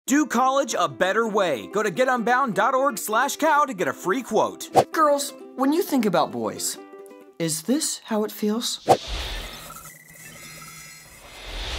Do college a better way. Go to getunbound.org/cow to get a free quote. Girls, when you think about boys, is this how it feels?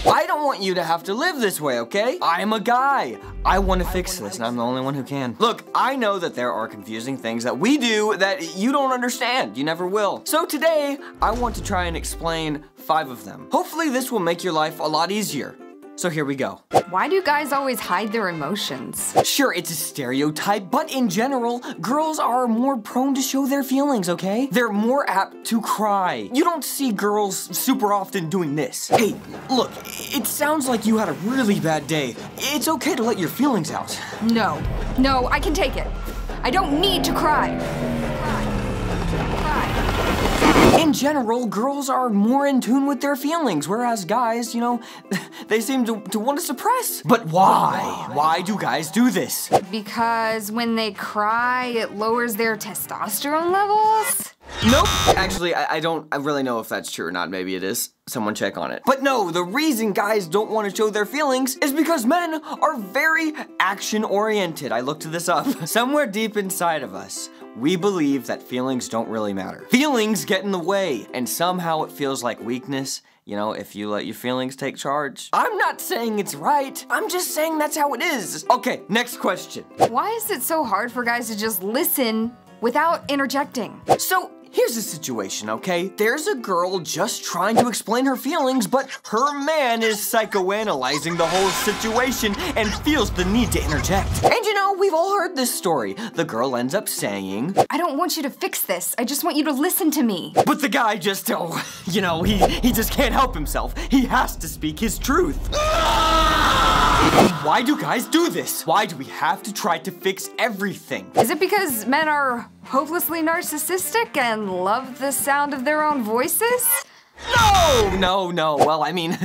I don't want you to have to live this way, okay? I'm a guy. I want to fix this, and I'm the only one who can. Look, I know that there are confusing things that we do that you don't understand. You never will. So today, I want to try and explain 5 of them. Hopefully this will make your life a lot easier. So here we go. Why do guys always hide their emotions? Sure, it's a stereotype, but in general, girls are more prone to show their feelings, okay? They're more apt to cry. You don't see girls super often doing this. Hey, look, it sounds like you had a really bad day. It's okay to let your feelings out. No, I can take it. I don't need to cry. In general, girls are more in tune with their feelings, whereas guys, you know, they seem to want to suppress. But why? Why do guys do this? Because when they cry, it lowers their testosterone levels? Nope. Actually, I don't really know if that's true or not. Maybe it is. Someone check on it. But no, the reason guys don't want to show their feelings is because men are very action-oriented. I looked this up. Somewhere deep inside of us, we believe that feelings don't really matter. Feelings get in the way, and somehow it feels like weakness, you know, if you let your feelings take charge. I'm not saying it's right. I'm just saying that's how it is. Okay, next question. Why is it so hard for guys to just listen without interjecting? So, here's the situation, okay? There's a girl just trying to explain her feelings, but her man is psychoanalyzing the whole situation and feels the need to interject. And you know, we've all heard this story. The girl ends up saying, I don't want you to fix this. I just want you to listen to me. But the guy just, oh, you know, he just can't help himself. He has to speak his truth. Why do guys do this? Why do we have to try to fix everything? Is it because men are hopelessly narcissistic and love the sound of their own voices? No. Well, I mean,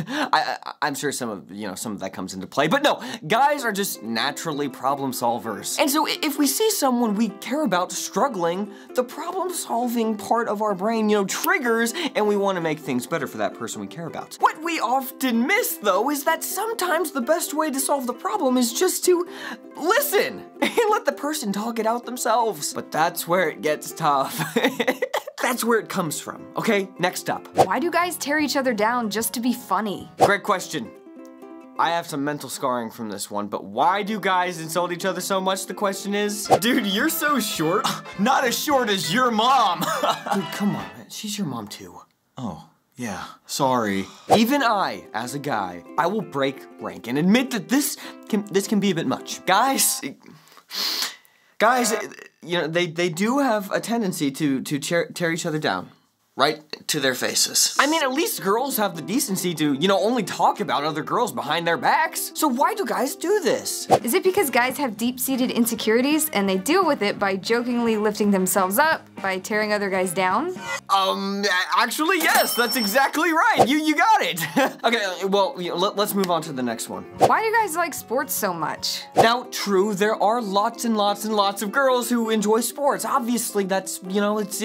I'm sure some of that comes into play, but no, guys are just naturally problem solvers. And so if we see someone we care about struggling, the problem solving part of our brain, you know, triggers and we want to make things better for that person we care about. What we often miss though is that sometimes the best way to solve the problem is just to listen and let the person talk it out themselves. But that's where it gets tough. That's where it comes from. Okay, next up. Why do guys tear each other down just to be funny? Great question. I have some mental scarring from this one, but why do guys insult each other so much, the question is? Dude, you're so short. Not as short as your mom. Dude, come on, man. She's your mom too. Oh, yeah, sorry. Even I, as a guy, I will break rank and admit that this can be a bit much. Guys, you know, they do have a tendency to tear each other down. Right to their faces. I mean, at least girls have the decency to, you know, only talk about other girls behind their backs. So why do guys do this? Is it because guys have deep-seated insecurities and they deal with it by jokingly lifting themselves up, by tearing other guys down? Actually, yes, that's exactly right. You got it. Okay, well, you know, let's move on to the next one. Why do guys like sports so much? Now, true, there are lots and lots and lots of girls who enjoy sports. Obviously, that's, you know, it's...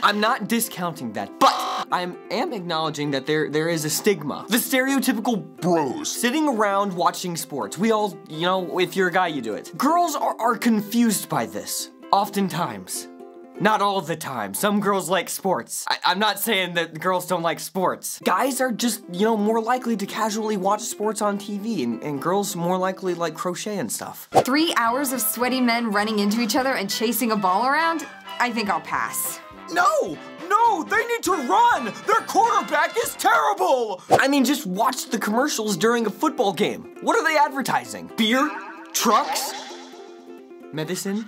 I'm not discounting that, but I am acknowledging that there is a stigma. The stereotypical bros sitting around watching sports. We all, you know, if you're a guy, you do it. Girls are confused by this, oftentimes. Not all the time. Some girls like sports. I'm not saying that girls don't like sports. Guys are just, you know, more likely to casually watch sports on TV, and girls more likely like crochet and stuff. 3 hours of sweaty men running into each other and chasing a ball around? I think I'll pass. No, they need to run! Their quarterback is terrible! I mean, just watch the commercials during a football game. What are they advertising? Beer? Trucks? Medicine?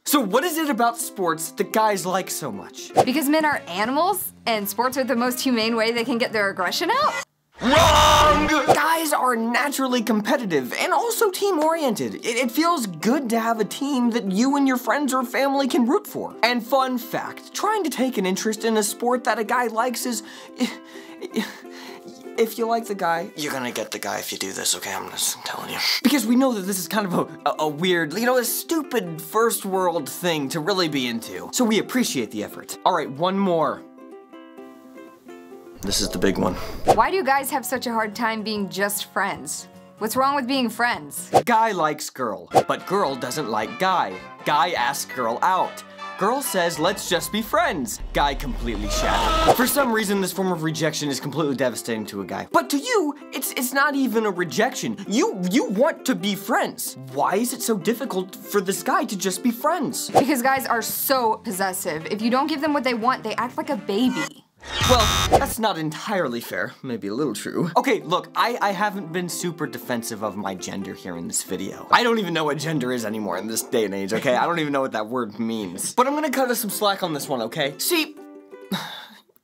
So what is it about sports that guys like so much? Because men are animals, and sports are the most humane way they can get their aggression out? Wrong! Guys are naturally competitive and also team-oriented. It feels good to have a team that you and your friends or family can root for. And fun fact, trying to take an interest in a sport that a guy likes is... If you like the guy, you're gonna get the guy if you do this, okay? I'm just telling you. Because we know that this is kind of a weird, you know, a stupid first world thing to really be into. So we appreciate the effort. All right, one more. This is the big one. Why do guys have such a hard time being just friends? What's wrong with being friends? Guy likes girl, but girl doesn't like guy. Guy asks girl out. Girl says, let's just be friends. Guy completely shattered. For some reason, this form of rejection is completely devastating to a guy. But to you, it's not even a rejection. You want to be friends. Why is it so difficult for this guy to just be friends? Because guys are so possessive. If you don't give them what they want, they act like a baby. Well, that's not entirely fair. Maybe a little true. Okay, look, I haven't been super defensive of my gender here in this video. I don't even know what gender is anymore in this day and age, okay? I don't even know what that word means. But I'm gonna cut us some slack on this one, okay? See,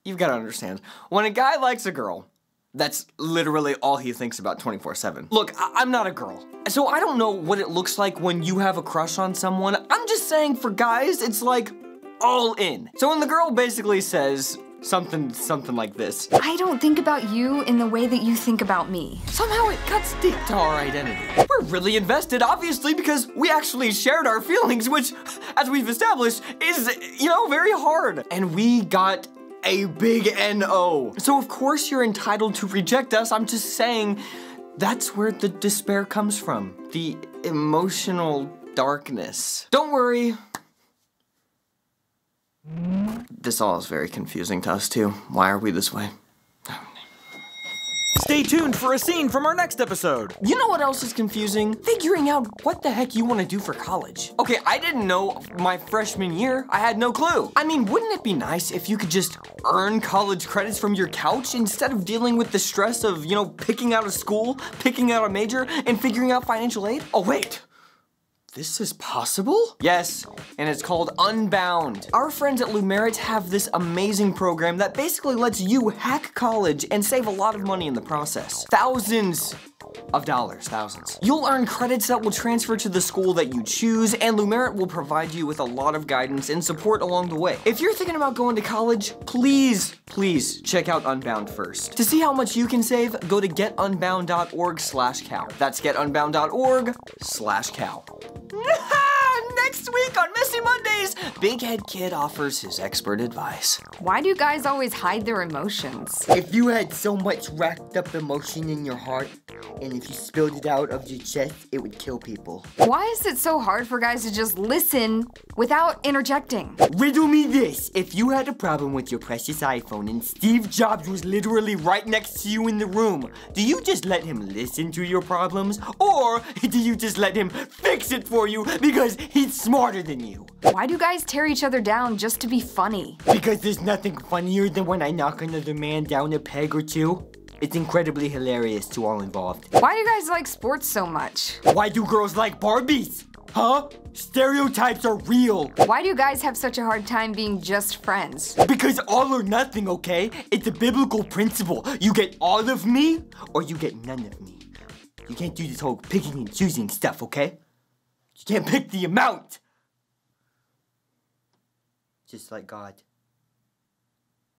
you've gotta understand. When a guy likes a girl, that's literally all he thinks about 24/7. Look, I'm not a girl, so I don't know what it looks like when you have a crush on someone. I'm just saying for guys, it's like all in. So when the girl basically says, something like this. I don't think about you in the way that you think about me. Somehow it cuts deep to our identity. We're really invested, obviously, because we actually shared our feelings, which, as we've established, is, very hard. And we got a big N-O. So of course you're entitled to reject us. I'm just saying that's where the despair comes from. The emotional darkness. Don't worry. This all is very confusing to us too. Why are we this way? Stay tuned for a scene from our next episode. You know what else is confusing? Figuring out what the heck you want to do for college. Okay, I didn't know my freshman year. I had no clue. I mean, wouldn't it be nice if you could just earn college credits from your couch instead of dealing with the stress of, picking out a school, picking out a major, and figuring out financial aid? Oh, wait. This is possible? Yes, and it's called Unbound. Our friends at Lumerit have this amazing program that basically lets you hack college and save a lot of money in the process. Thousands of dollars, thousands. You'll earn credits that will transfer to the school that you choose, and Lumerit will provide you with a lot of guidance and support along the way. If you're thinking about going to college, please check out Unbound first. To see how much you can save, go to getunbound.org/cow. That's getunbound.org/cow. Next week on Messy Mondays, Big Head Kid offers his expert advice. Why do guys always hide their emotions? If you had so much wrapped up emotion in your heart, and if you spilled it out of your chest, it would kill people. Why is it so hard for guys to just listen without interjecting? Riddle me this. If you had a problem with your precious iPhone and Steve Jobs was literally right next to you in the room, do you just let him listen to your problems? Or do you just let him fix it for you because he's smarter than you? Why do guys tear each other down just to be funny? Because there's nothing funnier than when I knock another man down a peg or two. It's incredibly hilarious to all involved. Why do guys like sports so much? Why do girls like Barbies? Huh? Stereotypes are real. Why do guys have such a hard time being just friends? Because all or nothing, okay? It's a biblical principle. You get all of me, or you get none of me. You can't do this whole picking and choosing stuff, okay? You can't pick the amount. Just like God.